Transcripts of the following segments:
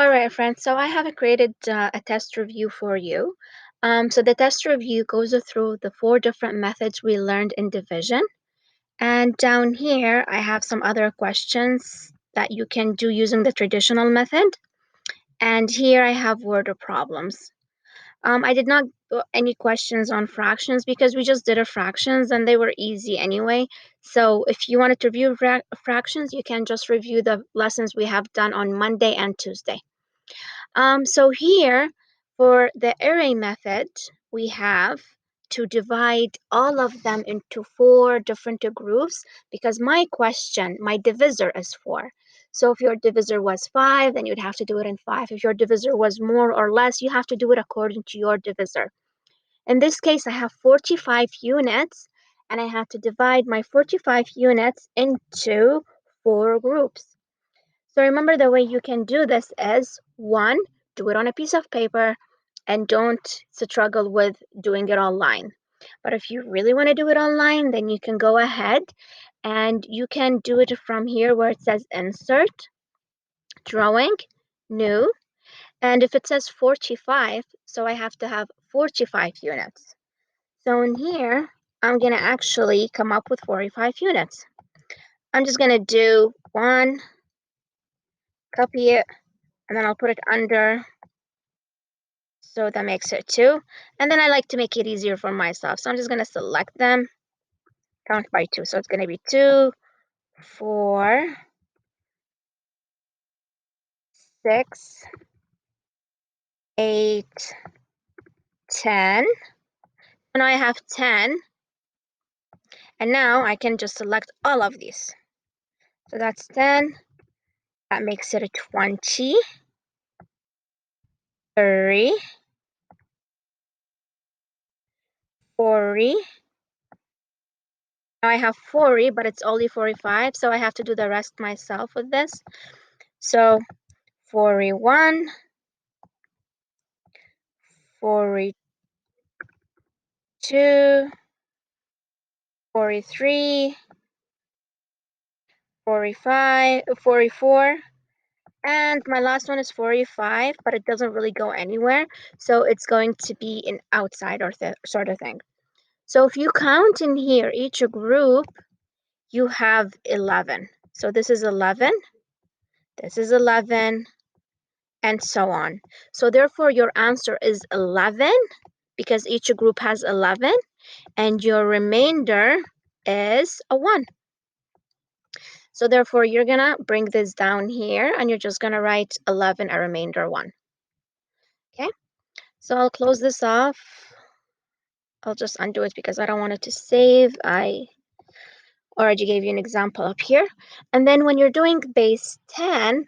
All right, friends, so I have created a test review for you. So the test review goes through the 4 different methods we learned in division. And down here, I have some other questions that you can do using the traditional method. And here I have word problems. I did not put any questions on fractions because we just did a fractions and they were easy anyway. So if you wanted to review fractions, you can just review the lessons we have done on Monday and Tuesday. So here, for the array method, we have to divide all of them into 4 different groups because my divisor is 4. So if your divisor was 5, then you'd have to do it in 5. If your divisor was more or less, you have to do it according to your divisor. In this case, I have 45 units, and I have to divide my 45 units into 4 groups. So remember, the way you can do this is 1, do it on a piece of paper and don't struggle with doing it online. But if you really want to do it online, then you can go ahead and you can do it from here where it says insert, drawing, new. And if it says 45, so I have to have 45 units. So in here, I'm going to actually come up with 45 units. I'm just going to do 1, copy it, and then I'll put it under. So that makes it 2. And then I like to make it easier for myself. So I'm just going to select them, count by 2. So it's going to be 2, 4, 6, 8, 10. And now I have 10. And now I can just select all of these. So that's 10. That makes it a 20, 30, 40. Now I have 40, but it's only 45. So I have to do the rest myself with this. So 41, 42, 43, 45, 44, and my last one is 45, but it doesn't really go anywhere, so it's going to be an outside or sort of thing. So if you count in here, each group, you have 11. So this is 11, this is 11, and so on. So therefore, your answer is 11 because each group has 11, and your remainder is a 1. So therefore, you're going to bring this down here, and you're just going to write 11, a remainder 1. Okay, so I'll close this off. I'll just undo it because I don't want it to save. I already gave you an example up here. And then when you're doing base 10,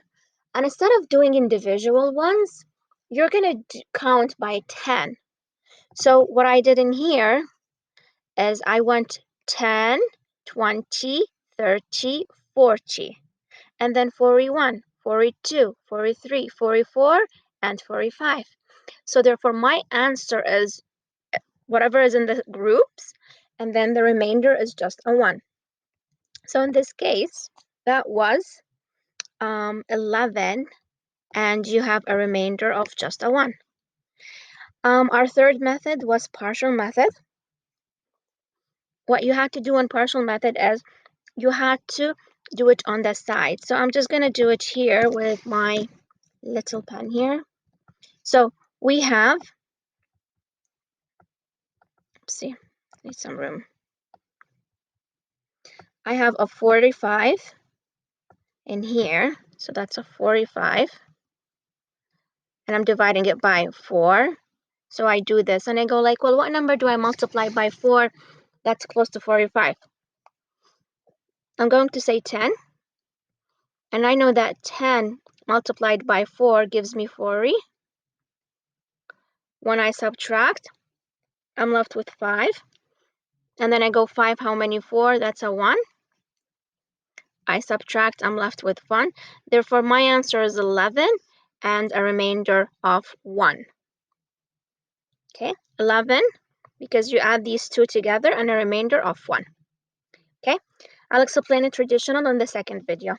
and instead of doing individual ones, you're going to count by 10. So what I did in here is I went 10, 20, 30, 40. And then 41, 42, 43, 44, and 45. So therefore, my answer is whatever is in the groups, and then the remainder is just a 1. So in this case, that was 11, and you have a remainder of just a 1. Our third method was partial method. What you had to do in partial method is you had to do it on the side. So I'm just going to do it here with my little pen here. So we have, let's see, need some room. I have a 45 in here, so that's a 45. And I'm dividing it by 4. So I do this, and I go like, well, what number do I multiply by 4 that's close to 45? I'm going to say 10. And I know that 10 multiplied by 4 gives me 40. When I subtract, I'm left with 5. And then I go 5, how many 4? That's a 1. I subtract, I'm left with 1. Therefore, my answer is 11 and a remainder of 1. Okay, 11, because you add these two together, and a remainder of 1. Okay, I'll explain it traditional in the second video.